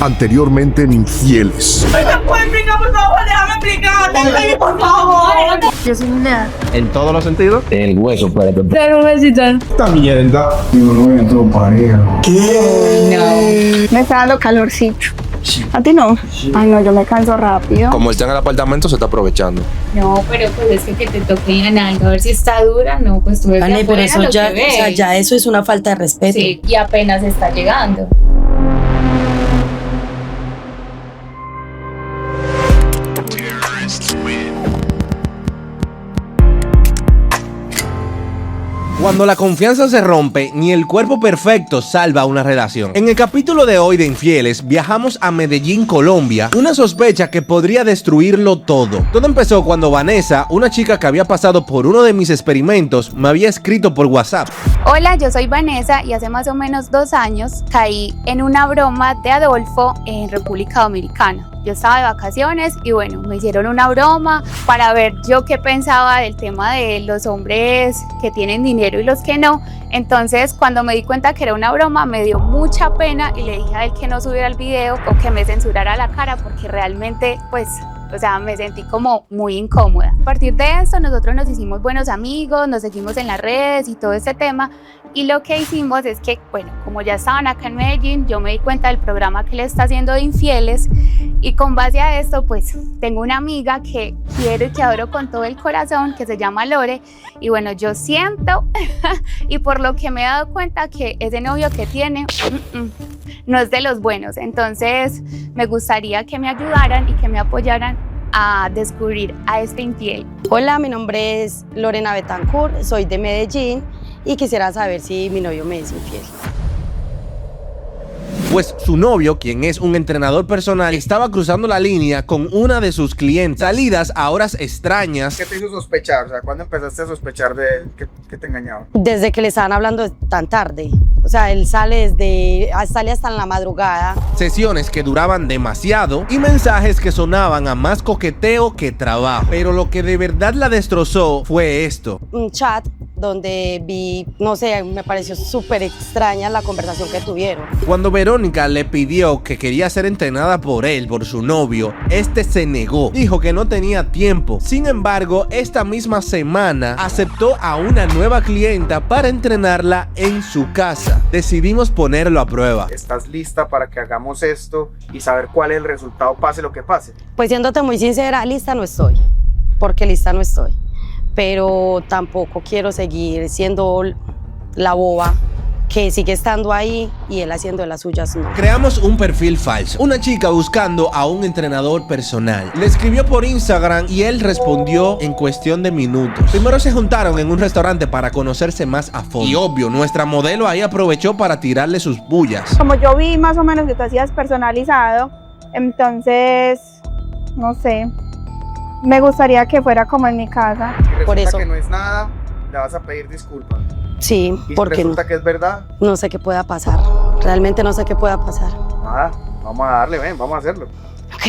Anteriormente en Infieles. ¿Me puede explicar, por favor? Déjame explicar, por favor. Yo soy una. ¿En todos los sentidos? El hueso para que... Pero un besito. Esta mierda. Digo, no voy a todo pareja. Me está dando calorcito. ¿A ti no? Ay, no, yo me canso rápido. Como él está en el apartamento, se está aprovechando. No, pero pues es que te toque a Nalga a ver si está dura, no, pues tú ves de Vale, pero afuera eso lo ya, que ves. o sea, ya eso es una falta de respeto. Sí, y apenas está llegando. Cuando la confianza se rompe, ni el cuerpo perfecto salva una relación. En el capítulo de hoy de Infieles, viajamos a Medellín, Colombia, una sospecha que podría destruirlo todo. Todo empezó cuando Vanessa, una chica que había pasado por uno de mis experimentos, me había escrito por WhatsApp. Hola, yo soy Vanessa y hace más o menos 2 años caí en una broma de Adolfo en República Dominicana. Yo estaba de vacaciones y bueno, me hicieron una broma para ver yo qué pensaba del tema de los hombres que tienen dinero y los que no. Entonces, cuando me di cuenta que era una broma, me dio mucha pena y le dije a él que no subiera el video o que me censurara la cara porque realmente, pues, o sea, me sentí como muy incómoda. A partir de esto, nosotros nos hicimos buenos amigos, nos seguimos en las redes y todo este tema. Y lo que hicimos es que, bueno, como ya estaban acá en Medellín, yo me di cuenta del programa que le está haciendo de Infieles. Y con base a esto, pues, tengo una amiga que quiero y que adoro con todo el corazón, que se llama Lore. Y bueno, yo siento, y por lo que me he dado cuenta, que ese novio que tiene no es de los buenos. Entonces, me gustaría que me ayudaran y que me apoyaran a descubrir a este infiel. Hola, mi nombre es Lorena Betancourt, soy de Medellín y quisiera saber si mi novio me es infiel. Pues su novio, quien es un entrenador personal, estaba cruzando la línea con una de sus clientes. Salidas a horas extrañas. ¿Qué te hizo sospechar? O sea, ¿cuándo empezaste a sospechar de él que te engañaba? Desde que le estaban hablando tan tarde. O sea, él sale hasta en la madrugada. Sesiones que duraban demasiado y mensajes que sonaban a más coqueteo que trabajo. Pero lo que de verdad la destrozó fue esto. Un chat donde vi, no sé, me pareció súper extraña la conversación que tuvieron. Cuando Verónica le pidió que quería ser entrenada por él, por su novio, este se negó. Dijo que no tenía tiempo. Sin embargo, esta misma semana aceptó a una nueva clienta para entrenarla en su casa. Decidimos ponerlo a prueba. ¿Estás lista para que hagamos esto y saber cuál es el resultado, pase lo que pase? Pues siéndote muy sincera, lista no estoy, porque lista no estoy. Pero tampoco quiero seguir siendo la boba que sigue estando ahí y él haciendo de las suyas, no. Creamos un perfil falso. Una chica buscando a un entrenador personal. Le escribió por Instagram y él respondió en cuestión de minutos. Primero se juntaron en un restaurante para conocerse más a fondo. Y obvio, nuestra modelo ahí aprovechó para tirarle sus bullas. Como yo vi más o menos que tú hacías personalizado, entonces, no sé, me gustaría que fuera como en mi casa. Y Por eso. que no es nada, le vas a pedir disculpas. Sí, Y porque resulta que es verdad. no sé qué pueda pasar. Realmente no sé qué pueda pasar. Nada, vamos a darle, ven, vamos a hacerlo. Ok.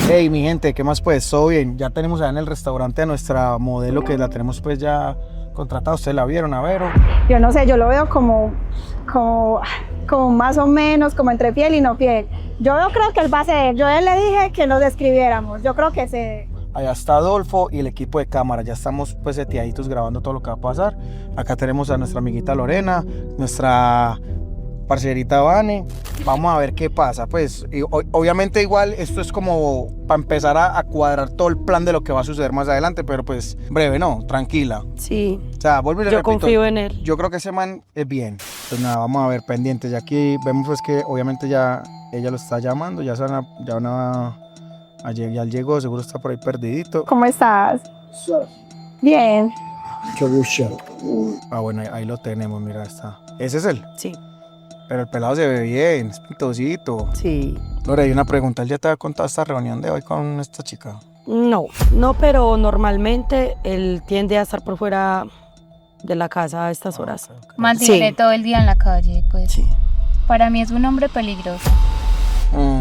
Hey, mi gente, ¿qué más pues? ¿Todo bien? Ya tenemos allá en el restaurante a nuestra modelo que la tenemos pues ya contratada. ¿Ustedes la vieron, a Vero? Yo no sé, yo lo veo como más o menos, como entre fiel y no fiel. Yo no creo que él va a ceder. Yo a él le dije que nos describiéramos. Yo creo que cede. Allá está Adolfo y el equipo de cámara. Ya estamos pues seteaditos grabando todo lo que va a pasar. Acá tenemos a nuestra amiguita Lorena, nuestra parcerita Vane. Vamos a ver qué pasa. Pues obviamente igual esto es como para empezar a cuadrar todo el plan de lo que va a suceder más adelante, pero pues breve, ¿no? Tranquila. Sí. O sea, vuelvo y le Yo repito, confío en él. Yo creo que ese man es bien. Pues nada, vamos a ver pendientes. Ya aquí vemos pues que obviamente ya ella lo está llamando, ya llegó, seguro está por ahí perdidito. ¿Cómo estás? Bien. Ah, bueno, ahí lo tenemos, mira, está. ¿Ese es él? Sí. Pero el pelado se ve bien, es pintosito. Sí. Lore, hay una pregunta, ¿él ya te había contado esta reunión de hoy con esta chica? No, pero normalmente él tiende a estar por fuera de la casa a estas horas. Okay. Mantiene Sí. todo el día en la calle, pues. Sí. Para mí es un hombre peligroso.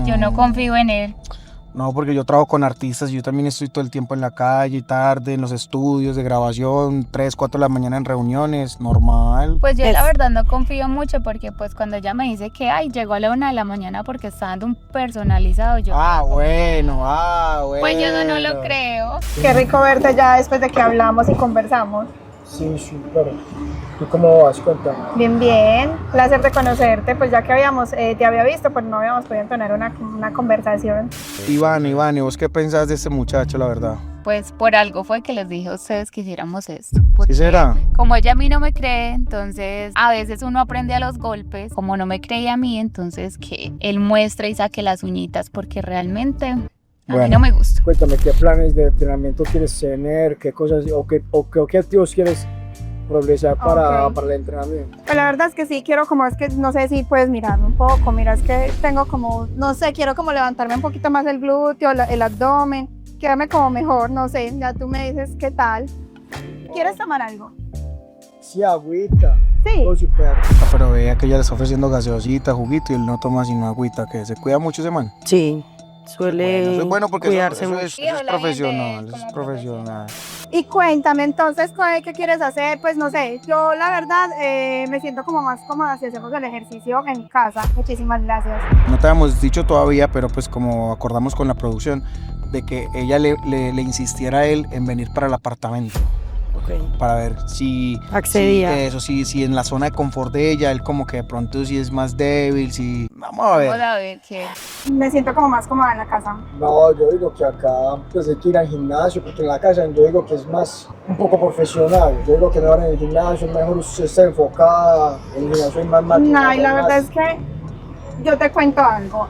Yo no confío en él. No, porque yo trabajo con artistas y yo también estoy todo el tiempo en la calle, tarde, en los estudios de grabación, 3, 4 de la mañana en reuniones, normal. Pues yo la verdad no confío mucho porque pues cuando ella me dice que ay, llegó a la 1 de la mañana porque está dando un personalizado, yo Bueno. pues yo no lo creo. Qué rico verte ya después de que hablamos y conversamos. Sí, claro. ¿Tú cómo vas? Cuéntame. Bien, bien. Placer de conocerte. Pues ya que te había visto, pues no habíamos podido tener una conversación. Iván, ¿vos qué pensás de este muchacho, la verdad? Pues por algo fue que les dije a ustedes que hiciéramos esto. ¿Sí será? Como ella a mí no me cree, entonces a veces uno aprende a los golpes. Como no me creía a mí, entonces que él muestre y saque las uñitas porque realmente a mí no me gusta. Cuéntame, ¿qué planes de entrenamiento quieres tener? ¿Qué cosas o qué objetivos quieres progresar para el entrenamiento? Pues la verdad es que sí, quiero como, es que no sé si puedes mirarme un poco, mira, es que tengo como, no sé, quiero como levantarme un poquito más el glúteo, el abdomen, quedarme como mejor, no sé, ya tú me dices qué tal. ¿Quieres tomar algo? Sí, agüita. Sí. Pero vea que ella le está ofreciendo gaseosita, juguito y él no toma sino agüita, que se cuida mucho ese man. Sí, suele Eso es bueno porque cuidarse eso mucho. es profesional, eso es profesional. Y cuéntame entonces, ¿qué quieres hacer? Pues no sé, yo la verdad me siento como más cómoda si hacemos el ejercicio en mi casa. Muchísimas gracias. No te habíamos dicho todavía, pero pues como acordamos con la producción, de que ella le insistiera a él en venir para el apartamento. Para ver si accedía. Si en la zona de confort de ella, él como que de pronto si es más débil, si... Vamos a ver. Vamos a ver qué. Me siento como más cómoda en la casa. No, yo digo que acá pues hay que ir al gimnasio, porque en la casa yo digo que es más un poco profesional. Yo digo que mejor en el gimnasio, mejor usted está enfocada, en el gimnasio hay más máquinas. No, y la verdad es que yo te cuento algo.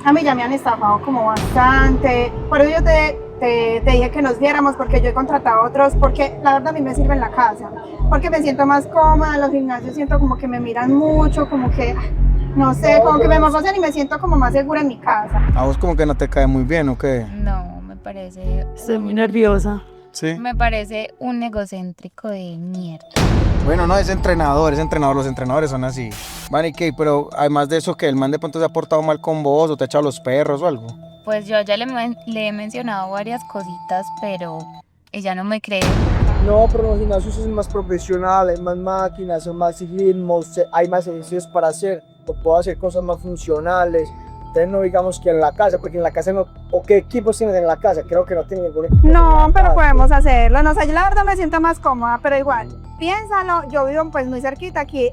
A mí ya me han estafado como bastante. Por eso yo te dije que nos viéramos, porque yo he contratado a otros, porque la verdad a mí me sirve en la casa, porque me siento más cómoda. En los gimnasios siento como que me miran mucho, como que, no sé, como que me morbosan y me siento como más segura en mi casa. ¿A vos como que no te cae muy bien o qué? No, me parece... Estoy muy nerviosa. Sí. Me parece un egocéntrico de mierda. Bueno, no, es entrenador, los entrenadores son así. Vale, ¿qué? Pero además de eso, que el man de pronto se ha portado mal con vos o te ha echado los perros o algo. Pues yo ya le he mencionado varias cositas, pero ella no me cree. No, pero los gimnasios es más profesional, hay más máquinas, hay más ritmos, hay más ejercicios para hacer, puedo hacer cosas más funcionales. Entonces no digamos que en la casa, porque en la casa no, o qué equipos tienes en la casa, creo que no tienen ningún equipo. No, pero podemos hacerlo, no sé, yo la verdad me siento más cómoda, pero igual, piénsalo, yo vivo pues muy cerquita aquí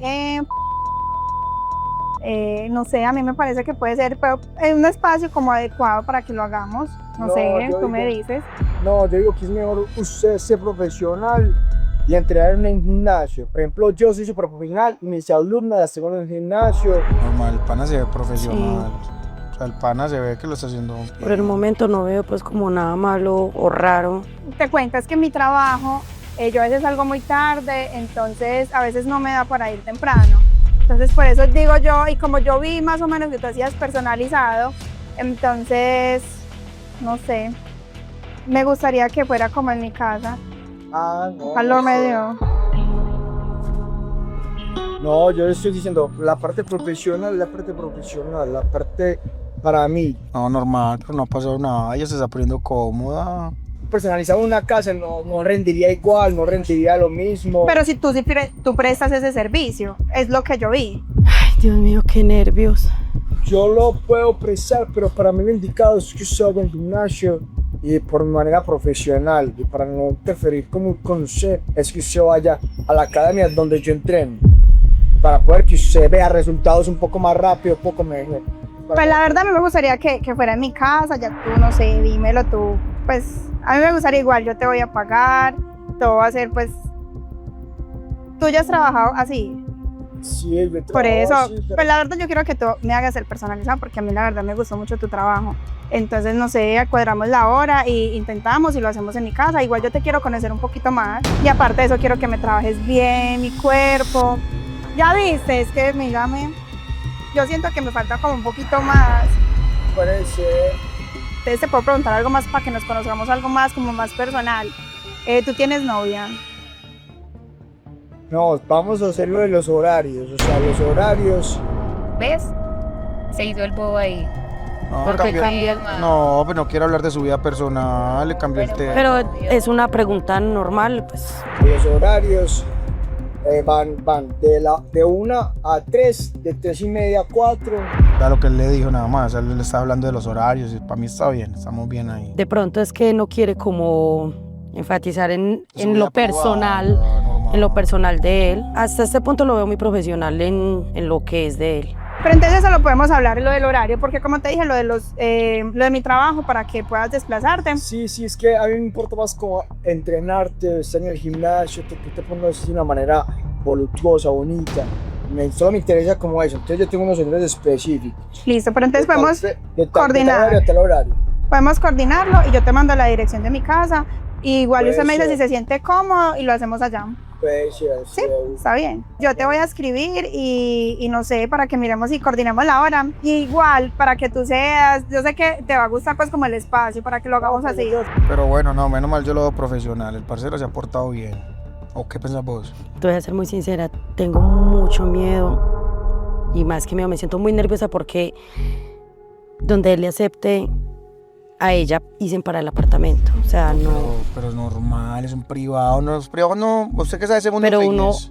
no sé, a mí me parece que puede ser un espacio como adecuado para que lo hagamos, no sé, tú me dices. No, yo digo que es mejor usted ser profesional y entrenar en un gimnasio. Por ejemplo, yo soy súper profesional y mis alumnas las tengo en el gimnasio. Normal, el pana se ve profesional. Sí. O sea, el pana se ve que lo está haciendo bien. Por el momento no veo pues como nada malo o raro. Te cuento, es que mi trabajo, yo a veces salgo muy tarde, entonces a veces no me da para ir temprano. Entonces por eso digo yo, y como yo vi más o menos que tú hacías personalizado, entonces, no sé, me gustaría que fuera como en mi casa. No. Calor me dio. No, yo estoy diciendo, la parte profesional, la parte para mí. No, normal, pero no ha pasado nada, ella se está poniendo cómoda. Personalizar una casa no rendiría igual, no rendiría lo mismo. Pero si tú prestas ese servicio, es lo que yo vi. Ay, Dios mío, qué nervios. Yo lo puedo prestar, pero para mí lo indicado es que usted haga en gimnasio y por manera profesional, y para no interferir con usted, es que usted vaya a la academia donde yo entreno, para poder que usted vea resultados un poco más rápido, un poco mejor. Pues la verdad a mí me gustaría que fuera en mi casa, ya tú, no sé, dímelo tú. Pues a mí me gustaría igual, yo te voy a pagar, todo va a ser pues... ¿Tú ya has trabajado así? Sí, yo por eso, así, pero... pues la verdad yo quiero que tú me hagas el personalizado, porque a mí la verdad me gustó mucho tu trabajo. Entonces, no sé, cuadramos la hora y intentamos y lo hacemos en mi casa. Igual yo te quiero conocer un poquito más. Y aparte de eso, quiero que me trabajes bien, mi cuerpo. Ya viste, es que, mírame, yo siento que me falta como un poquito más. Puede ser. Entonces te puedo preguntar algo más para que nos conozcamos algo más, como más personal. ¿Tú tienes novia? No, vamos a hacerlo de los horarios, o sea, los horarios. ¿Ves? Se hizo el bobo ahí. No, Porque No, pero no quiero hablar de su vida personal, le cambió el tema. Pero es una pregunta normal, pues. Los horarios van de 1 a 3, de 3:30 a 4. Da lo que él le dijo nada más, él le está hablando de los horarios y para mí está bien, estamos bien ahí. De pronto es que no quiere como enfatizar en lo personal, normal. en lo personal de él. Hasta este punto lo veo muy profesional en lo que es de él. Pero entonces eso lo podemos hablar, lo del horario, porque como te dije, lo de mi trabajo, para que puedas desplazarte. Sí, es que a mí me importa más como entrenarte, estar en el gimnasio, que tú te pongas de una manera voluptuosa, bonita. Solo me interesa como eso, entonces yo tengo unos horarios específicos. Listo, pero entonces podemos coordinar. De tal horario. Podemos coordinarlo y yo te mando la dirección de mi casa. Y igual Puede usted me dice ser. si se siente cómodo y lo hacemos allá. Pues sí, Sí, está bien. Yo te voy a escribir y no sé, para que miremos y coordinemos la hora. Y igual, para que tú seas, yo sé que te va a gustar pues como el espacio, para que lo hagamos así. Pero bueno, no, menos mal yo lo veo profesional, el parcero se ha portado bien. ¿O qué pensás vos? Te voy a ser muy sincera, tengo mucho miedo y más que miedo, me siento muy nerviosa porque donde él le acepte a ella dicen para el apartamento, o sea, no. Pero es normal, es un privado, no es privado, no, usted que sabe ese mundo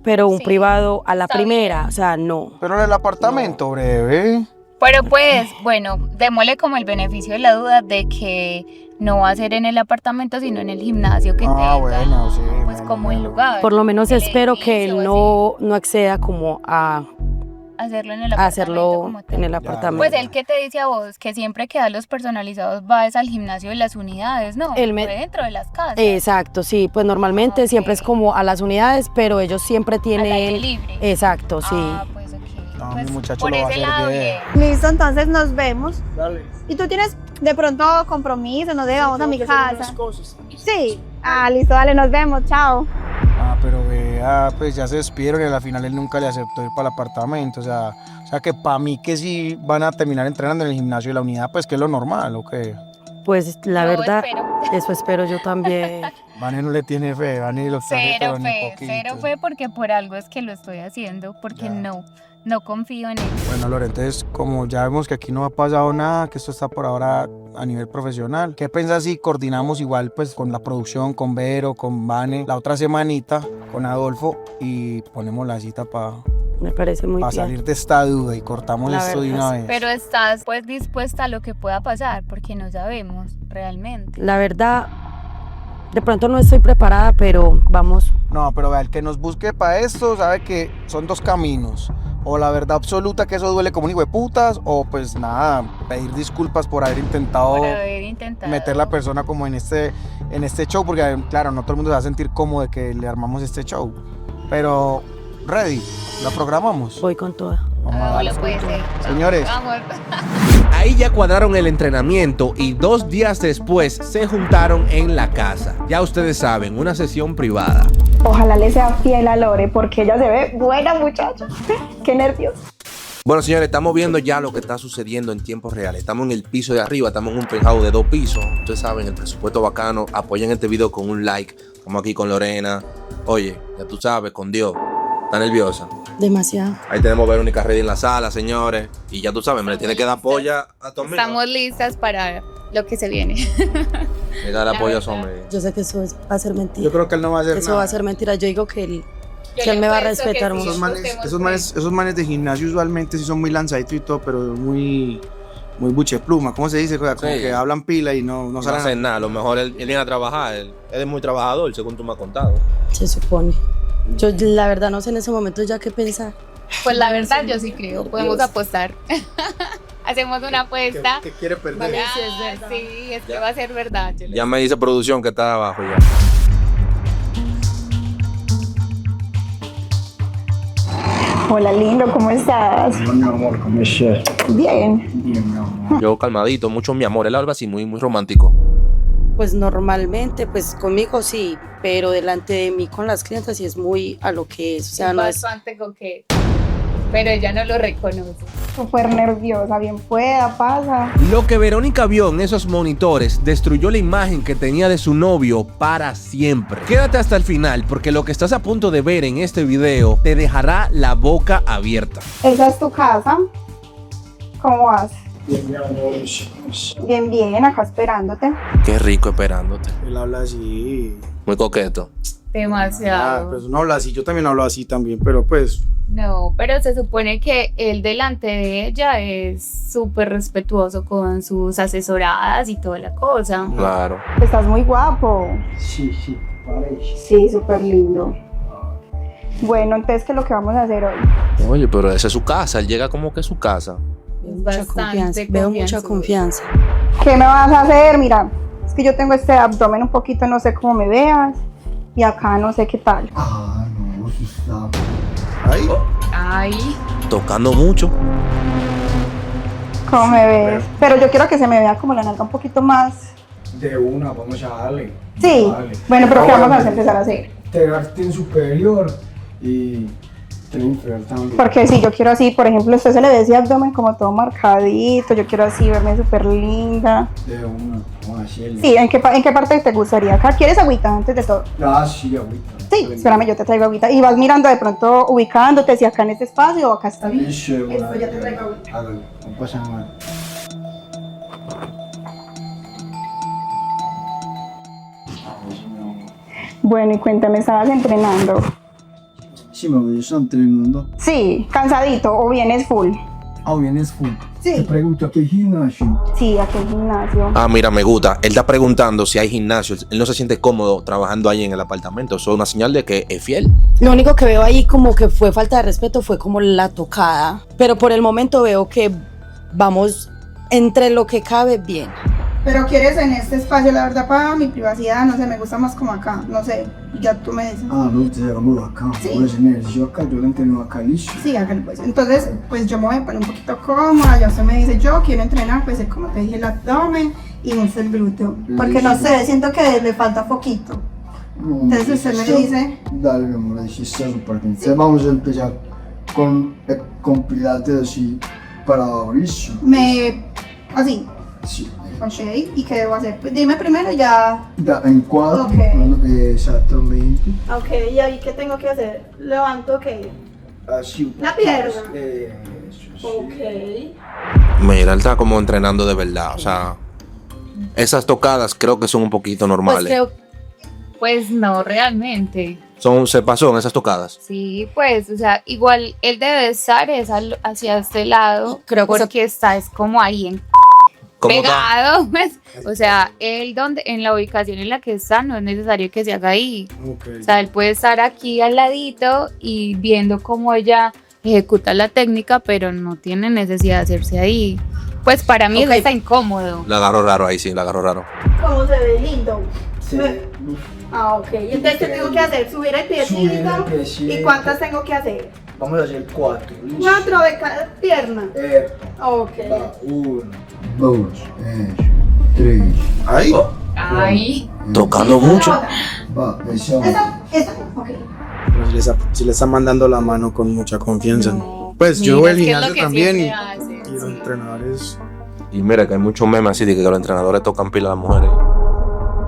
Pero un Sí, privado a la está primera, bien. o sea, no. Pero en el apartamento, breve. Pero pues, bueno, démosle como el beneficio de la duda de que no va a ser en el apartamento, sino en el gimnasio que tenga, Bueno, sí. pues como el lugar. Por lo menos el espero que él edificio, no acceda como a hacerlo en el apartamento. hacerlo como tal. en el apartamento. Pues él que te dice a vos que siempre que da los personalizados vas al gimnasio de las unidades, ¿no? Él me- Fue dentro de las casas. Exacto, sí, pues normalmente Ok. siempre es como a las unidades, pero ellos siempre al aire tienen. libre. Exacto, sí. Ah, pues ok. No, Pues, mi muchacho por lo va a ese hacer lado bien. Listo, entonces nos vemos. Dale. ¿Y tú tienes de pronto compromiso? No sé, vamos a mi Tengo que hacer unas casa. cosas. Sí. Ah, listo, dale, nos vemos, chao. Pero vea, pues ya se despidieron y a la final él nunca le aceptó ir para el apartamento. O sea que para mí que sí van a terminar entrenando en el gimnasio de la unidad, pues que es lo normal, ¿o qué? Pues la Yo verdad, espero. eso espero yo también. Vane no le tiene fe, Vane lo está Cero pero ni fe, poquito. cero fe porque por algo es que lo estoy haciendo, porque Ya. no confío en él. Bueno, Lore, entonces como ya vemos que aquí no ha pasado nada, que esto está por ahora a nivel profesional, ¿qué piensas si coordinamos igual pues con la producción, con Vero, con Vane, la otra semanita con Adolfo y ponemos la cita para Me parece muy bien. salir de esta duda y cortamos La esto de verdad, una sí. vez? Pero estás pues dispuesta a lo que pueda pasar, porque no sabemos realmente. La verdad, de pronto no estoy preparada, pero vamos. No, pero vea, el que nos busque para esto sabe que son dos caminos. O la verdad absoluta, que eso duele como un hijo de putas, o pues nada, pedir disculpas por haber intentado Por haber intentado. meter la persona como en este show, porque claro, no todo el mundo se va a sentir cómodo de que le armamos este show. Pero, ready, la programamos. Voy con toda. Vamos a No darle. lo puede ser. Señores. Vamos. Ahí ya cuadraron el entrenamiento y 2 días después se juntaron en la casa. Ya ustedes saben, una sesión privada. Ojalá le sea fiel a Lore, porque ella se ve buena muchacha. Qué nervios. Bueno, señores, estamos viendo ya lo que está sucediendo en tiempo real. Estamos en el piso de arriba, estamos en un penthouse de 2 pisos. Ustedes saben, el presupuesto bacano. Apoyen este video con un like. Estamos aquí con Lorena. Oye, ya tú sabes, con Dios. ¿Está nerviosa? Demasiado. Ahí tenemos a Verónica Ready en la sala, señores. Y ya tú sabes, me le tiene que dar polla a tu amigo. Estamos listas para lo que se viene. Le da la polla a su hombre. Yo sé que eso va a ser mentira. Yo creo que él no va a hacer Eso nada. va a ser mentira. Yo digo que él, Yo que él le me va a apuesto que respetar sí. mucho. Esos manes de gimnasio usualmente sí son muy lanzaditos y todo, pero muy buchepluma. ¿Cómo se dice? Como Sí. que hablan pila y no No salen. hacen nada, a lo mejor él viene a trabajar. Él es muy trabajador, según tú me has contado. Se supone. Yo la verdad no sé en ese momento ya qué pensar. Pues la verdad yo sí creo, podemos apostar. Hacemos una apuesta. ¿Qué quiere perder? Vale. Ah, Sí, es verdad. sí, es que va a ser verdad. Yo le- Ya me dice producción que está abajo ya. Hola, lindo, ¿cómo estás? Mi amor, ¿cómo estás? Bien. Bien, mi amor. Yo calmadito, mucho mi amor. Él habla así, muy romántico. Pues normalmente, pues conmigo sí, pero delante de mí con las clientas sí es muy a lo que es. O sea, no es. bastante coqueto, pero ella no lo reconoce. Súper nerviosa, bien pueda, pasa. Lo que Verónica vio en esos monitores destruyó la imagen que tenía de su novio para siempre. Quédate hasta el final porque lo que estás a punto de ver en este video te dejará la boca abierta. Esa es tu casa. ¿Cómo vas? Bien, mi amor. Sí. Bien, bien, acá esperándote. Qué rico esperándote. Él habla así. Muy coqueto. Demasiado. Pues uno habla así, yo también hablo así también, pero pues No, pero se supone que él delante de ella es súper respetuoso con sus asesoradas y toda la cosa. Claro. Estás muy guapo. Sí, parece. Sí, súper lindo. Bueno, entonces, ¿qué es lo que vamos a hacer hoy? Oye, pero esa es su casa. Él llega como que es su casa. Mucha Bastante confianza, veo mucha confianza. ¿Qué me vas a hacer? Mira, es que yo tengo este abdomen un poquito, no sé cómo me veas. Y acá no sé qué tal. Ah, no, eso está. ahí. Ay, Tocando mucho. ¿Cómo me ves? Pero yo quiero que se me vea como la nalga un poquito más. De una, vamos a darle. Sí. Dale. Bueno, pero ¿qué Ahora, vamos a empezar a hacer? Integrarte en superior y en inferior también. Porque si yo quiero así, por ejemplo, usted se le ve ese abdomen como todo marcadito, yo quiero así verme súper linda. De una, vamos a hacerle. Sí, ¿en qué parte te gustaría? Acá, ¿quieres agüita antes de todo? Ah, sí, ahorita. Sí, espérame, yo te traigo agüita. Y vas mirando de pronto, ubicándote si acá en este espacio o acá está bien. Eso, Esto, ya te traigo agüita. Hágalo, no pasa nada. Bueno, y cuéntame, ¿estabas entrenando? Sí, me voy a estar entrenando. Sí, cansadito o vienes full. Ah, vienes full. Sí. Te pregunto, ¿a qué gimnasio? Sí, aquí el gimnasio. Ah, mira, me gusta. Él está preguntando si hay gimnasio. Él no se siente cómodo trabajando ahí en el apartamento. Eso es una señal de que es fiel. Lo único que veo ahí como que fue falta de respeto fue como la tocada, pero por el momento veo que vamos entre lo que cabe bien. Pero quieres en este espacio, la verdad, para mi privacidad, no sé, me gusta más como acá, no sé, ya tú me dices. Ah, no, te hagámoslo acá. Sí. Voy a hacer ejercicio acá, yo lo entreno acá, listo. Sí, hágalo pues. Entonces, pues yo me voy a poner un poquito cómoda, ya usted me dice, yo quiero entrenar, pues como te dije, el abdomen y mucho el glúteo. Porque no sé, siento que le falta poquito. No, Entonces usted me dice. Dale, mi amor, ahí sí está súper bien. Entonces vamos a empezar con pilates así para listo. Así, Sí. con shake, ¿y qué debo hacer? Pues dime primero ya. En cuadro, Ok. exactamente. Ok, ¿y ahí qué tengo que hacer? Levanto, ok. Así. La pierna. Eso, sí. Ok. Mira, él está como entrenando de verdad. O sea, esas tocadas creo que son un poquito Pues normales. creo pues no, realmente. Se pasó en esas tocadas. Sí, pues, o sea, igual él debe estar hacia este lado, Creo que porque es como ahí ¿Cómo está? pegado, pues. O sea, él en la ubicación en la que está, no es necesario que se haga ahí. Okay. O sea, él puede estar aquí al ladito y viendo cómo ella ejecuta la técnica, pero no tiene necesidad de hacerse ahí. Pues para mí Ok. eso está incómodo. La agarró raro ahí, sí, la agarró raro. ¿Cómo se ve lindo? Sí. Ah, ok. Entonces, ¿qué tengo que hacer? ¿Subir el Subir el piecito? piecito. ¿Y cuántas tengo que hacer? Vamos a hacer 4, listo. 4 de cada pierna. Ok. Va, 1, 2, 3. Ahí. Ay, Tocando mucho. Va, eso. Esa, ok. Pero si le está mandando la mano con mucha confianza. no. Pues yo Mira, voy al es que es lo gimnasio que también y siempre hace, los sí. entrenadores. Y mira que hay muchos memes así de que los entrenadores tocan pila a las mujeres.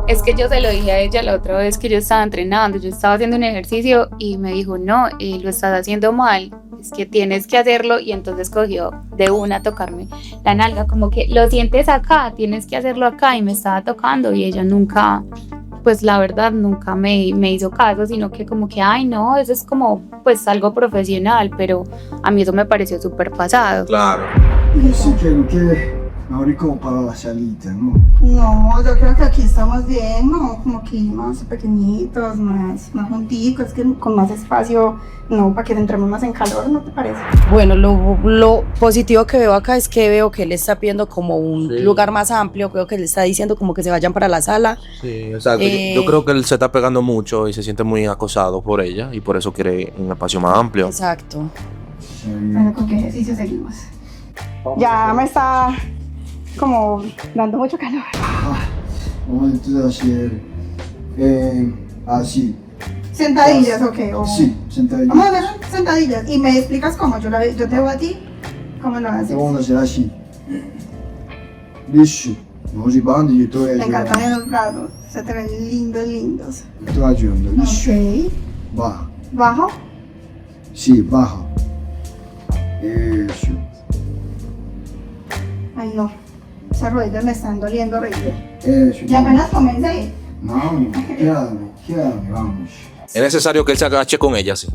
Es que yo se lo dije a ella la otra vez que yo estaba entrenando, yo estaba haciendo un ejercicio y me dijo, no, lo estás haciendo mal, es que tienes que hacerlo, y entonces cogió de una a tocarme la nalga, como que lo sientes acá, tienes que hacerlo acá, y me estaba tocando, y ella nunca, pues la verdad nunca me hizo caso, sino que como que, ay no, eso es como pues algo profesional, pero a mí eso me pareció súper pasado. Claro. Sí, creo que ahora como para la salita, ¿no? No, yo creo que aquí estamos bien, ¿no? Como que más pequeñitos, más junticos, que con más espacio, no, para que entremos más en calor, ¿no te parece? Bueno, lo positivo que veo acá es que veo que él está pidiendo como un Sí. lugar más amplio, creo que le está diciendo como que se vayan para la sala. Sí, exacto. Yo creo que él se está pegando mucho y se siente muy acosado por ella y por eso quiere un espacio más amplio. Exacto. Bueno, ¿con qué ejercicio seguimos? Ya me está como dando mucho calor. Vamos entonces a hacer así. ¿Sentadillas o qué? Sí, sentadillas. Vamos a hacer sentadillas y me explicas cómo, yo te veo a ti, cómo lo haces. Vamos a hacer así. Listo. Vamos a bando y yo te voy a Me encantan ayudar. los brazos, se te ven lindos. Te voy ayudando, listo. Ok. Baja. ¿Bajo? Sí, baja. Eso. Ahí Ay, no. Esas rodillas me están doliendo horrible. Eso. Y apenas comencé. Vamos, quédame, vamos. ¿Es necesario que él se agache con ella, sí?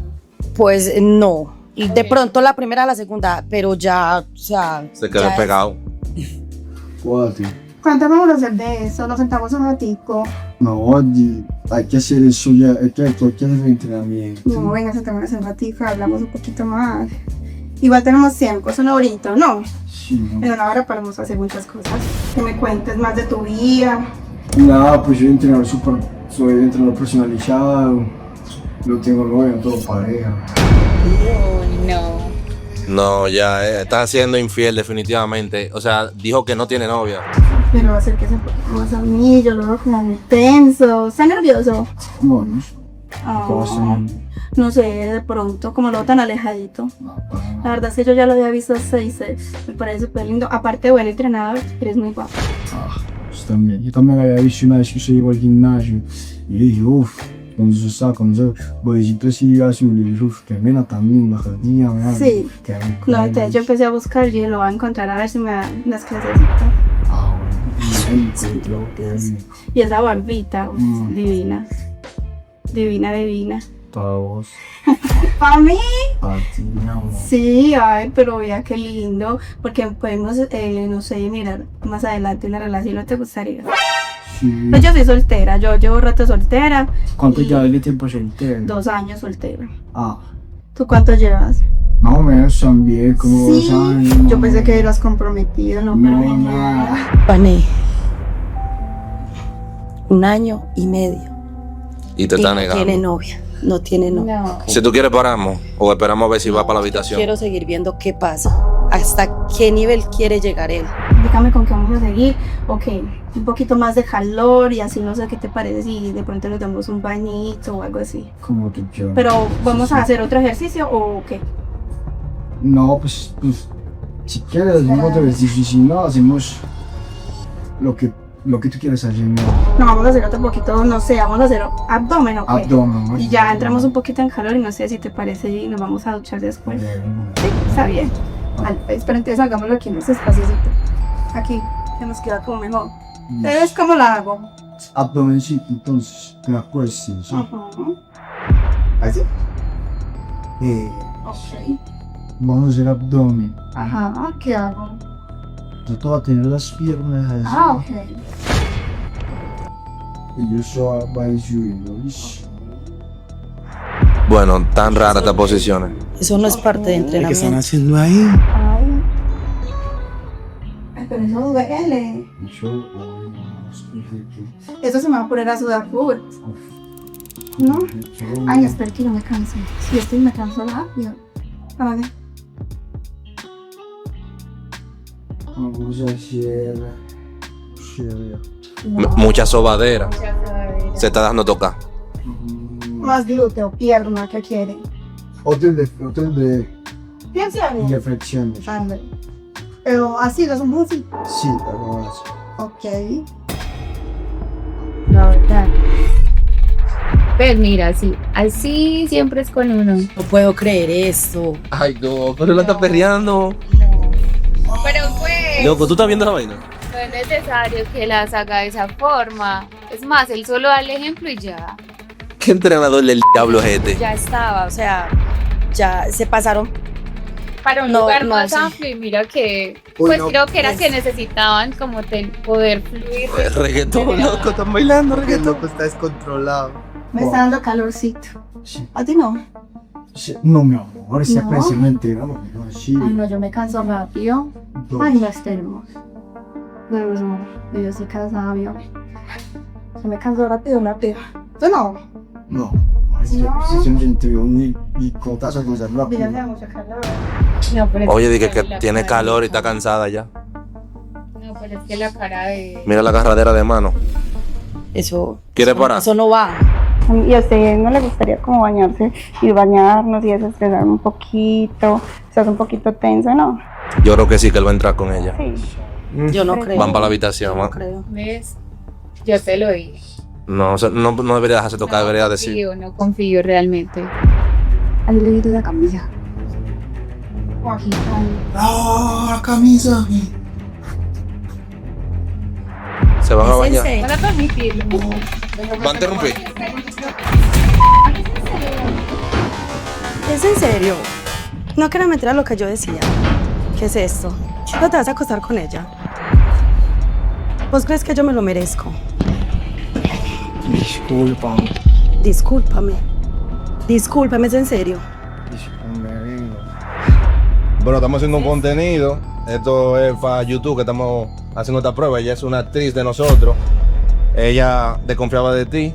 Pues no. Y de pronto la primera, la segunda, pero ya, o sea. Se quedó ya pegado. Cuatro. ¿Cuánto vamos a hacer de eso? Nos sentamos un ratico. No, oggi hay que hacer eso ya, hay que hacer el entrenamiento. No, venga, sentémonos un ratico, hablamos un poquito más. Igual tenemos tiempo, es una horita, ¿no? Sí, ¿no? En una hora podemos hacer muchas cosas. Que me cuentes más de tu vida. Nada, pues yo soy entrenador personalizado, no tengo novia, no tengo pareja. No. No, ya, está siendo infiel definitivamente. O sea, dijo que no tiene novia. Pero acérquese un poquito más a mí, yo lo veo como muy tenso. ¿Está nervioso? Bueno, Ah, ¿cómo se no sé, de pronto, como lo veo tan alejadito. La verdad es que yo ya lo había visto 6'6". Me parece súper lindo. Aparte de buen entrenador, eres muy guapo. Pues también. Yo también había visto una vez que usted llegó al gimnasio y le dije, uff, cuando se estaba con esos bolecitos así azules, le dije, uff, qué mena también, la jardía, ¿verdad? Sí. Qué rico. No, entonces yo empecé a buscar y lo voy a encontrar a ver si me da las clasecitas. Ah, bueno, y encontró, qué rico. Y esa barbita, uf, Mm. divina. Divina, divina. Para vos, ¿Para mí? para ti, mi amor. Sí, ay, pero vea qué lindo. Porque podemos, no sé, mirar más adelante una relación, ¿no te gustaría? Sí. Pues yo soy soltera, yo llevo rato soltera. ¿Cuánto y ya de tiempo soltero? 2 años soltera. Ah, ¿Tú cuánto llevas? más o menos también, como 2 años. Yo pensé que eras comprometido, no, pero No, nada. Pané. 1 año y medio. Y te Y está no negando. tiene novia. No tiene novia. No. Si tú quieres paramos o esperamos a ver si va para la habitación. Quiero seguir viendo qué pasa. Hasta qué nivel quiere llegar él. Dígame con qué vamos a seguir. Ok, un poquito más de calor y así no sé qué te parece si de pronto nos damos un bañito o algo así. Como tú quieras. Pero, ¿vamos a hacer otro ejercicio o qué? No, pues si quieres hacemos otro ejercicio y si no, hacemos lo que tú quieras hacer. ¿No? No, vamos a hacer otro poquito, no sé, vamos a hacer abdomen, ¿ok? Abdomen, ¿no? Y ya entramos un poquito en calor y no sé si te parece y nos vamos a duchar después. Sí, está bien. Vale, pues, pero entonces hagámoslo aquí en este espacio. Aquí, que nos queda como mejor. ¿Ustedes cómo la hago? Abdomencito, entonces, te acuestas, ¿sí? Ajá. ¿Así? Ok. Vamos a hacer abdomen. Ajá, ¿qué hago? Trato de tener las piernas así. Ah, ok. Y yo solo voy subiendo, ¿viste? Bueno, tan raras estas posiciones. Eso no es parte de entrenamiento. haciendo ahí? Ay. Ay, pero eso duele. Eso se me va a poner a sudar full. ¿No? Ay, espera que no me canse. Si estoy me canso rápido. A ver. Vamos a hacer... Mucha sobadera. Se está dando tocar. Más glúteo, pierna, ¿qué quiere? Otro de Piensa bien. flexiones. Ándale. Pero así, lo hacemos así. Sí, algo así. Ok. La verdad. Pues mira, así siempre es con uno. No puedo creer esto. Ay, no, pero la está perreando. Pero pues, Loco, ¿tú estás viendo la vaina? no es necesario que las haga de esa forma. Es más, él solo da el ejemplo y ya. ¿Qué entrenador del diablo es este? Ya estaba, o sea, ya se pasaron. Para un No, lugar no, más sí. amplio y mira que, Uy, pues no, creo que era pues. que necesitaban como poder fluir. El reggaetón, loco, están bailando reggaetón. está descontrolado. Me está dando calorcito. Sí. ¿A ti no? Sí. No, mi amor, si No. aprecio me entrenamos. No, sí. Ay, no, yo me canso rápido. Dos. Ay, no, está hermoso. No, yo estoy cansada, amigo. Yo me canso rápido. ¿Tú no? No. Ay, No. si siempre entre y contas a cosas Mira, rápido. me da mucho calor. No, pero es Oye, dije que que la tiene cara- calor y está cansada ya. No, pero es que la cara de... Mira la agarradera de mano. Eso. ¿Quiere parar? Eso no va. ¿Y a usted no le gustaría como bañarse y bañarnos y desestresarme un poquito? Estás un poquito tenso, ¿no? Yo creo que sí, que él va a entrar con ella. Sí. Yo no creo. Van para la habitación, No ¿no? creo. ¿Ves? Yo te lo dije. No, o sea, no debería dejarse tocar, No debería decir. confío, no confío realmente. ¿Has leído la camisa? ¡Ah, la camisa! Se van a bañar. Van a permitirlo. Va a interrumpir. ¿Es en serio? No quiero meter a lo que yo decía. ¿Qué es esto? ¿No te vas a acostar con ella? ¿Vos crees que yo me lo merezco? Disculpa. Discúlpame. Discúlpame, ¿es en serio? Bueno, estamos haciendo un contenido. Esto es para YouTube, que estamos haciendo esta prueba. Ella es una actriz de nosotros. Ella desconfiaba de ti,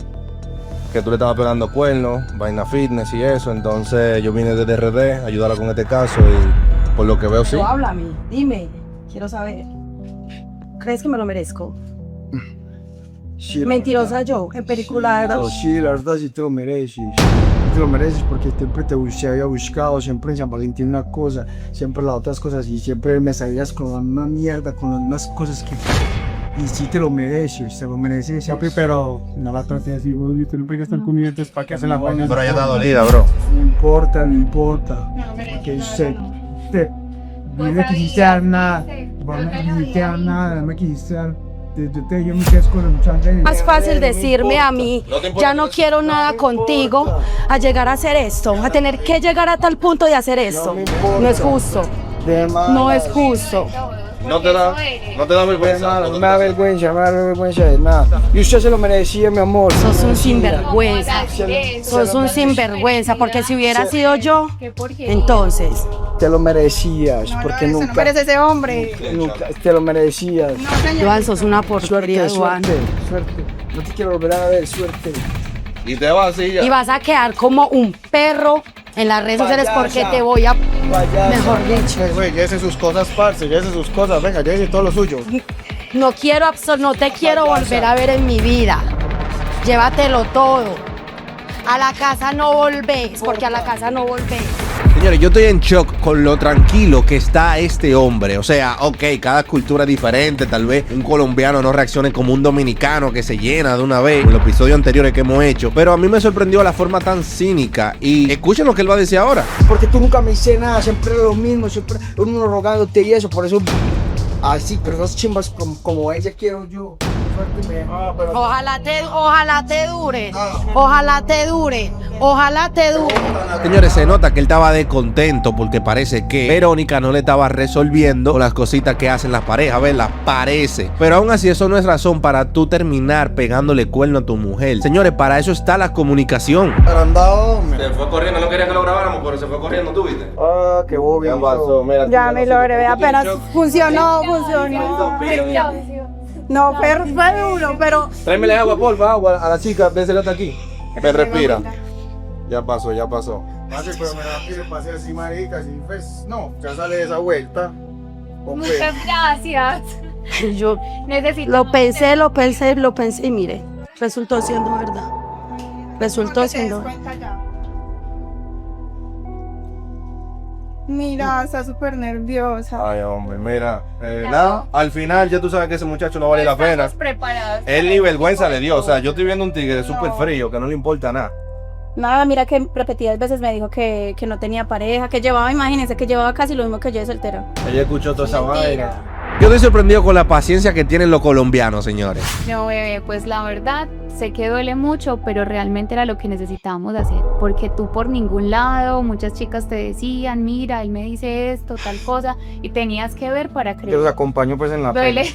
que tú le estabas pegando cuernos, vaina fitness y eso. Entonces yo vine desde RD a ayudarla con este caso y por lo que veo sí. Pero háblame, dime. Quiero saber. ¿Crees que me lo merezco? Sí, Mentirosa yo, en película, ¿verdad? Sí, la verdad sí te lo mereces. Te lo mereces porque siempre te había buscado, siempre en San Valentín una cosa, siempre las otras cosas y siempre me salías con la misma mierda, con las mismas cosas que... Y sí te lo mereces siempre, pero no la trates así, vos tú no puedes estar con dientes para que hacen las vainas. Pero ella está dolida, bro. No importa, porque usted no me quisiste dar nada, vos no me quisiste dar nada, no me quisiste dar... Yo me quedo con la muchacha. Más fácil decirme a mí, ya no quiero nada contigo, a llegar a hacer esto, a tener que llegar a tal punto de hacer esto. No es justo. No es justo. No te da vergüenza. No me da vergüenza de nada. Y usted se lo merecía, mi amor. Sos un sinvergüenza. Sos un sinvergüenza, porque si hubiera sido yo, entonces. Te lo merecías, porque Se lo nunca, merece ese hombre. nunca te lo merecías. Duan, sos una porquería, Duan. Suerte. No te quiero volver a ver, suerte. Y te vas así ya. Y vas a quedar como un perro en las redes sociales porque te voy a... Mejor dicho. Güey, llévese sus cosas, parce, llévese sus cosas, venga, llévese todo lo suyo. No te quiero volver a ver en mi vida. Llévatelo todo. A la casa no volvés, porque a la casa no volvés. Señores, yo estoy en shock con lo tranquilo que está este hombre. O sea, ok, cada cultura es diferente. Tal vez un colombiano no reaccione como un dominicano que se llena de una vez en los episodios anteriores que hemos hecho. Pero a mí me sorprendió la forma tan cínica. Y escuchen lo que él va a decir ahora. Porque tú nunca me hiciste nada, siempre era lo mismo, siempre uno rogándote y eso, por eso... Así, pero esas chimbas como ella quiero yo. Ojalá te dure. Ojalá te dure. Ojalá te dure. Señores, se nota que él estaba descontento porque parece que Verónica no le estaba resolviendo las cositas que hacen las parejas, ¿verdad? Parece. Pero aún así eso no es razón para tú terminar pegándole cuerno a tu mujer. Señores, para eso está la comunicación. Se fue corriendo, no quería que lo grabáramos, pero se fue corriendo, ¿tú viste? Ah, qué bobio. ¿Qué pasó? Mira, Ya me logré, apenas funcionó. No, pero fue duro, pero... Tráemele agua, porfa, agua a la chica, désela hasta aquí. Me respira. Ya pasó. Pase, pero me la quiere pasar así, marica, si pues, no, ya sale de esa vuelta. Muchas gracias. Yo Necesito... lo pensé y mire, resultó siendo verdad. Resultó siendo... Mira, está súper nerviosa. Ay, hombre, mira. Nada, al final ya tú sabes que ese muchacho no vale la pena. Estamos preparados. Él ni vergüenza le dio. O sea, yo estoy viendo un tigre súper frío que no le importa nada. Nada, mira que repetidas veces me dijo que no tenía pareja, que llevaba, imagínense, que llevaba casi lo mismo que yo de soltera. Ella escuchó toda esa vaina. Yo estoy sorprendido con la paciencia que tienen los colombianos, señores. No, bebé, pues la verdad, sé que duele mucho, pero realmente era lo que necesitábamos hacer. Porque tú por ningún lado, muchas chicas te decían, mira, él me dice esto, tal cosa, y tenías que ver para creer. Yo los acompaño pues en la Duele,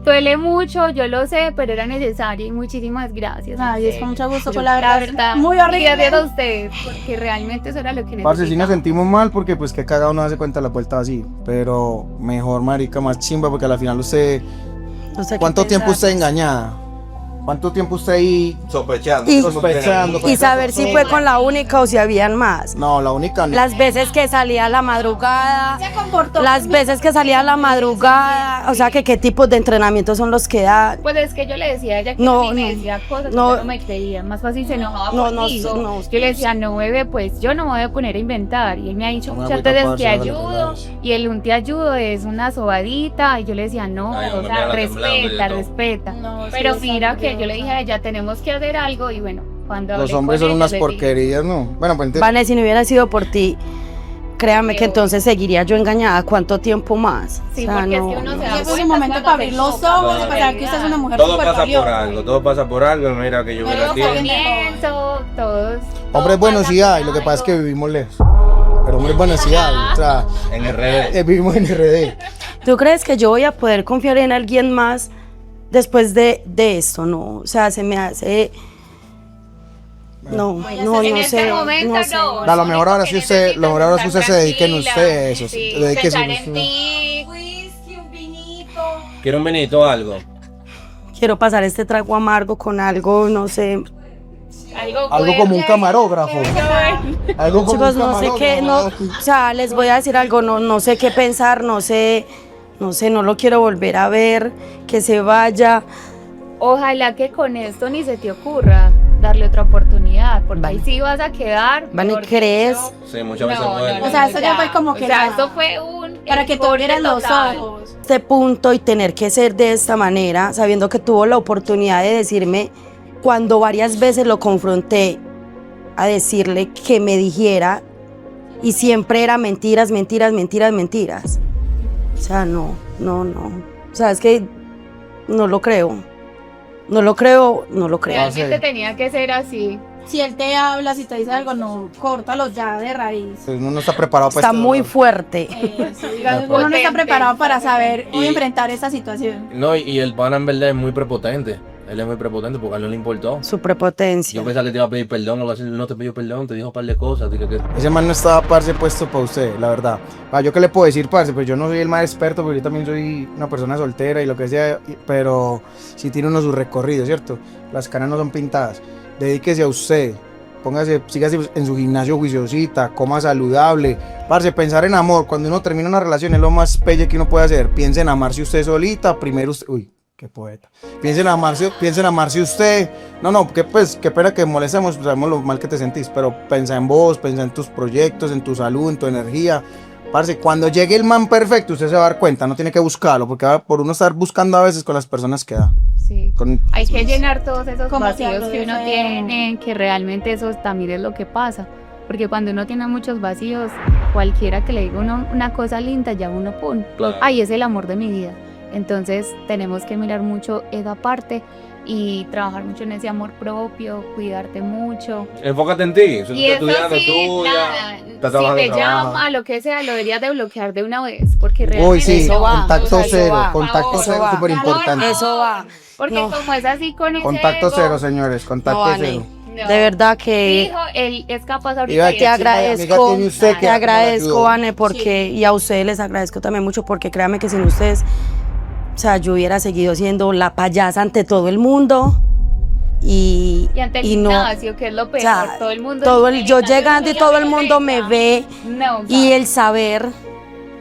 duele mucho, yo lo sé, pero era necesario y muchísimas gracias. Ay, es con mucho gusto, con La verdad, muy horrible. gracias a ustedes, porque realmente eso era lo que necesitábamos. parce, sí nos sentimos mal porque pues que cagado no hace cuenta la vuelta así. Pero mejor, marica, más chimba porque al final usted... No sé qué ¿Cuánto tiempo pensar. usted engañada? ¿Cuánto tiempo usted ahí Sospechando. Y saber si fue con la única o si habían más. No, la única no. Las veces que salía a la madrugada, las veces que salía a la madrugada, o sea, que qué tipos de entrenamientos son los que dan. Pues es que yo le decía a ella que No, me no, decía cosas no. que no me creía, más fácil se enojaba No, conmigo. no, Yo le decía, no bebé, pues yo no me voy a poner a inventar. Y él me ha dicho No me muchas voy a veces tapar, te hágale, ayudo, pues. y el un te ayudo es una sobadita, y yo le decía, no, Ay, o hombre, sea, mira, temblando y de todo. respeta. Pero mira que yo le dije a ella, tenemos que hacer algo, y bueno, cuando Los hablé hombres con son ella, unas le dije, porquerías, ¿no? Bueno, pues entonces... Vale, si no hubiera sido por ti, créame que entonces seguiría yo engañada. ¿Cuánto tiempo más? Sí, O sea, porque no. es que uno se da Ese es cuenta un momento cuando para abrir se los choca. ojos y pensar que usted es una mujer Todo súper pasa por valiosa. algo, todo pasa por algo. Mira que yo Pero veo a ti. Comienzo, todos. Hombres buenos sí hay, lo que pasa es que vivimos lejos. Pero hombres buenos sí hay, o sea, En RD. vivimos en RD. ¿Tú crees que yo voy a poder confiar en alguien más después de esto? No, o sea, se me hace... No, no, en no este sé, momento no sé. no. Da, lo mejor ahora sí usted, lo mejor ahora sí usted se dedique en Tranquila, usted eso. sí, Dedíquese pensar en en usted. ti. ¿Quiere un vinito o algo? Quiero pasar este trago amargo con algo, no sé. Algo como un camarógrafo. Algo como Chicos, un no sé camarógrafo. qué, no, o sea, les voy a decir algo, no sé qué pensar, no sé, no lo quiero volver a ver, que se vaya. Ojalá que con esto ni se te ocurra darle otra oportunidad, porque ahí sí vas a quedar. Vale, mejor ¿crees? dicho. Sí, muchas veces vuelve. O sea, eso ya fue como que O sea, la- esto fue un para que tú abrieras los ojos. Este punto y tener que ser de esta manera, sabiendo que tuvo la oportunidad de decirme, cuando varias veces lo confronté, a decirle que me dijera, y siempre era mentiras, mentiras, mentiras, mentiras. O sea, no. O sea, es que no lo creo. No lo creo. Realmente tenía que ser así. Si él te habla, si te dice algo, no, córtalo ya de raíz. Uno no está preparado para Está este muy dolor. fuerte. Uno no está preparado para saber o Y- enfrentar esa situación. No, y el pana en verdad es muy prepotente. Él es muy prepotente porque a él no le importó. Su prepotencia. Yo pensaba que te iba a pedir perdón o algo así. Él no te pidió perdón, te dijo un par de cosas. Dije que... Ese man no estaba, parce, puesto para usted, la verdad. ¿Yo qué le puedo decir, parce? Pues yo no soy el más experto, porque yo también soy una persona soltera y lo que sea, pero sí tiene uno su recorrido, ¿cierto? Las canas no son pintadas. Dedíquese a usted. Sígase en su gimnasio juiciosita, coma saludable. Parce, pensar en amor. Cuando uno termina una relación es lo más pelle que uno puede hacer. Piense en amarse usted solita, primero usted... Uy, qué poeta. Piense en amarse usted. No, qué pena que molestemos, sabemos lo mal que te sentís, pero pensa en vos, pensa en tus proyectos, en tu salud, en tu energía. Parce, cuando llegue el man perfecto, usted se va a dar cuenta, no tiene que buscarlo, porque por uno estar buscando a veces con las personas que da. Sí. Hay que llenar todos esos Como vacíos si que uno algo tiene, que realmente eso también es lo que pasa. Porque cuando uno tiene muchos vacíos, cualquiera que le diga uno una cosa linda, ya uno pone, Claro. ay, es el amor de mi vida. Entonces tenemos que mirar mucho esa parte y trabajar mucho en ese amor propio, cuidarte mucho. Enfócate en ti. Si tú Y estás eso estudiando, sí, estudia. nada, Estás si trabajando, te trabaja. llama, lo que sea, lo deberías de bloquear de una vez, porque realmente Uy, sí, Eso va, contacto o sea, eso cero, va, contacto eso cero, va. súper importante. Eso va. Porque No. como es así con ese Contacto ego, cero, señores, contacto No vale. cero. no. De verdad que Hijo, él es capaz Iba ahorita a de te agradezco, amiga, tiene usted que te me agradezco, ayudó. Vane, porque, y a ustedes les agradezco también mucho, porque créanme que sin ustedes, o sea, yo hubiera seguido siendo la payasa ante todo el mundo y Y ante el no, gimnasio, que es lo peor, o sea, todo el mundo... yo llegando y todo el mundo me ve No, y el saber,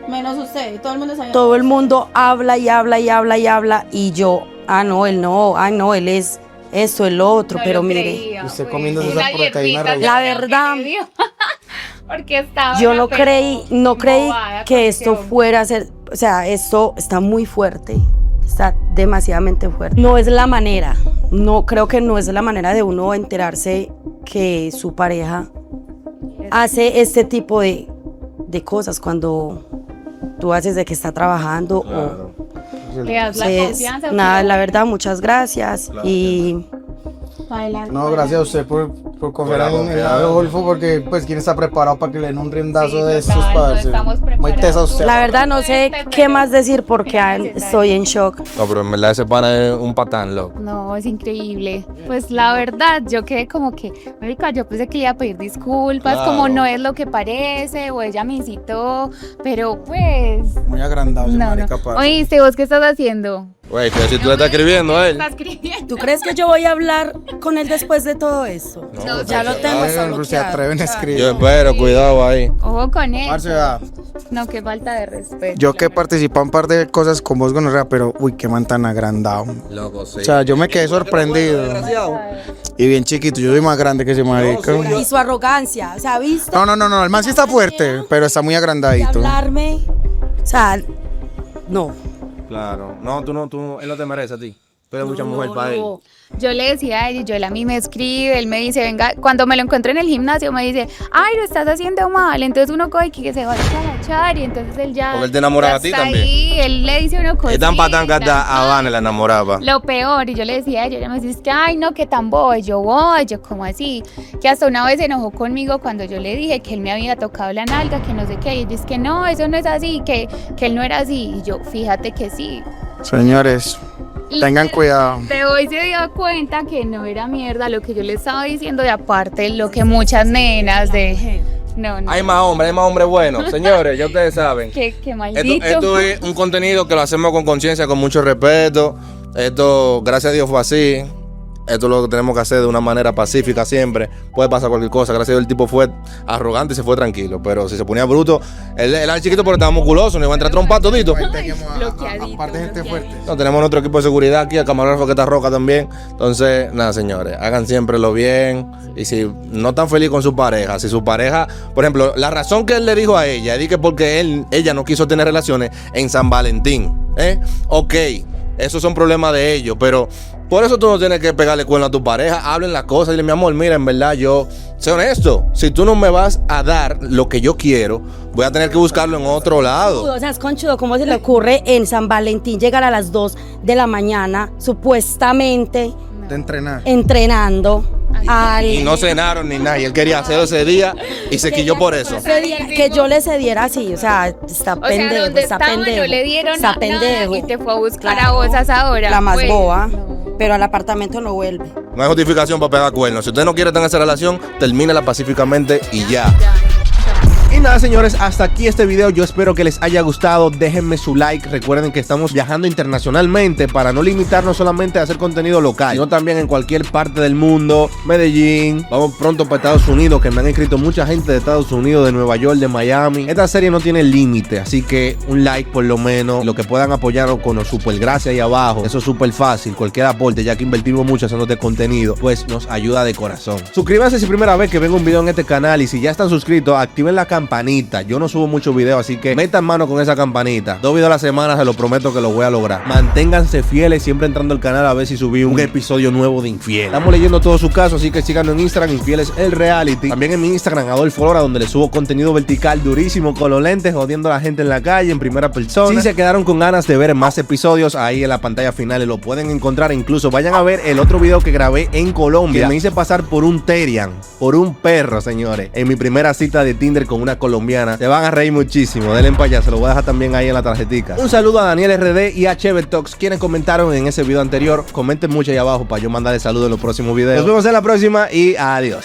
Menos usted, todo el mundo sabe. todo el mundo habla y habla y habla y habla y yo, no, él no, no, él es esto, el otro, no pero lo mire, creía, Usted pues. comiéndose Una esa proteína dietita, real. yo La creo que verdad, le dio. Porque estaba... yo no pero creí bobada con que ese esto hombre. fuera a ser, o sea, esto está muy fuerte, está demasiadamente fuerte. No es la manera, creo que no es la manera de uno enterarse que su pareja hace este tipo de cosas cuando tú haces de que está trabajando Claro. Le das la confianza. nada, pero la verdad, muchas gracias y Adelante. No, gracias a usted por confiar Por en confiar. Adolfo, porque pues quién está preparado para que le den un riendazo Sí, de estos total, no parce. estamos Muy preparados. tesa usted. la verdad no sé qué más decir porque estoy en shock. No, pero en verdad ese pana es un patán, loco. No, es increíble. Pues la verdad, yo quedé como que, marica, yo pensé que le iba a pedir disculpas, Claro. como no es lo que parece, o ella me incitó, pero pues... Muy agrandado, ese No, marica, no. parce. Oíste, ¿vos qué estás haciendo? Güey, que si tú le estás escribiendo a él. ¿Estás escribiendo? ¿Tú crees que yo voy a hablar con él después de todo esto? No, Ya lo tengo, está Ay, se bloqueado. atreven a escribir. Yo espero, cuidado ahí. Ojo con él. Parce, vea, No, qué falta de respeto. yo que participé en un par de cosas con vos, gonorrea, pero uy, qué man tan agrandado. Loco, sí. O sea, yo me quedé sorprendido. Y bien chiquito, yo soy más grande que ese marica. Y su arrogancia, o sea, ¿viste? No, el man sí está fuerte, pero está muy De agrandadito. hablarme, o sea, no. Claro. No, él no te merece a ti. Pero mucha mujer para él. Yo le decía a ella, a mí me escribe, él me dice, venga, cuando me lo encuentro en el gimnasio me dice, ay, lo estás haciendo mal, entonces uno coge que se va a agachar y entonces él ya... Porque él te enamoraba a ti también. Ahí, él le dice uno cosas. Es tan patán que hasta a Vane la enamoraba. Lo peor, y yo le decía a ella me dice, que ay, no, que tan boba, y yo, como así, que hasta una vez se enojó conmigo cuando yo le dije que él me había tocado la nalga, que no sé qué, y ella dice que no, eso no es así, que él no era así, y yo, fíjate que sí. Señores, tengan cuidado. De hoy se dio cuenta que no era mierda lo que yo le estaba diciendo, de aparte lo que muchas nenas de... No. Hay más hombres buenos. Señores, ya ustedes saben. Qué maldito. Esto es un contenido que lo hacemos con conciencia, con mucho respeto. Esto, gracias a Dios, fue así. Esto es lo que tenemos que hacer de una manera pacífica siempre. Puede pasar cualquier cosa. Gracias a Dios el tipo fue arrogante y se fue tranquilo. Pero si se ponía bruto, él era chiquito pero estaba musculoso. No iba a entrar trompa todito. Aparte gente fuerte. No, tenemos nuestro equipo de seguridad aquí, el camarógrafo que está roca también. Entonces, nada, señores, hagan siempre lo bien. Y si no están felices con su pareja, si su pareja, por ejemplo, la razón que él le dijo a ella es que porque ella no quiso tener relaciones en San Valentín. Ok, esos son problemas de ellos, pero por eso tú no tienes que pegarle cuerno a tu pareja. Hablen las cosas, dile, mi amor, mira, en verdad yo, sé honesto, si tú no me vas a dar lo que yo quiero, voy a tener que buscarlo en otro lado. O sea, es conchudo, ¿cómo se le ocurre en San Valentín llegar a las 2 de la mañana, supuestamente de entrenar, entrenando? Y no cenaron ni nada, y él quería hacerlo ese día y se quilló por eso. Que yo le cediera así, o sea, está pendejo, está pendejo. No le dieron está nada pendejo. y te fue a buscar a vos a esa hora. La más pues. boba, pero al apartamento no vuelve. No hay justificación para pegar cuernos. Si usted no quiere tener esa relación, termínela pacíficamente y ya. Y nada, señores, hasta aquí este video. Yo espero que les haya gustado. Déjenme su like. Recuerden que estamos viajando internacionalmente para no limitarnos solamente a hacer contenido local, sino también en cualquier parte del mundo. Medellín, vamos pronto para Estados Unidos, que me han escrito mucha gente de Estados Unidos, de Nueva York, de Miami. Esta serie no tiene límite, así que un like por lo menos. Lo que puedan apoyarnos con los super gracias ahí abajo, eso es súper fácil. Cualquier aporte, ya que invertimos mucho haciendo este contenido, pues nos ayuda de corazón. Suscríbanse si es primera vez que venga un video en este canal, y si ya están suscritos, activen la campanita. Yo no subo muchos videos, así que metan mano con esa campanita. 2 videos a la semana, se lo prometo que lo voy a lograr. Manténganse fieles, siempre entrando al canal a ver si subí un episodio nuevo de Infiel. Estamos leyendo todos sus casos, así que síganos en Instagram, Infieles el Reality. También en mi Instagram, Adolfo Lora, donde les subo contenido vertical durísimo con los lentes, jodiendo a la gente en la calle en primera persona. Si se quedaron con ganas de ver más episodios, ahí en la pantalla final lo pueden encontrar. Incluso vayan a ver el otro video que grabé en Colombia, que me hice pasar por un Terian, por un perro, señores, en mi primera cita de Tinder con una colombiana. Se van a reír muchísimo. Denle para allá, se lo voy a dejar también ahí en la tarjetica. Un saludo a Daniel RD y a Chever Talks, quienes comentaron en ese video anterior. Comenten mucho ahí abajo para yo mandarles saludos en los próximos videos. Nos vemos en la próxima y adiós.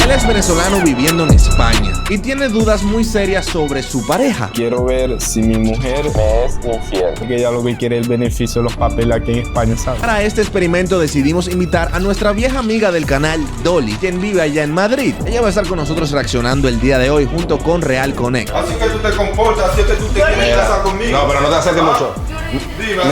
Él es venezolano viviendo en España y tiene dudas muy serias sobre su pareja. Quiero ver si mi mujer me es infiel. Porque ella lo que quiere es el beneficio de los papeles aquí en España, ¿sabes? Para este experimento decidimos invitar a nuestra vieja amiga del canal, Dolly, quien vive allá en Madrid. Ella va a estar con nosotros reaccionando el día de hoy junto con Real Connect. Así que tú te comportas, así que tú te quieres casar conmigo. No, pero no te acerques mucho. Dime,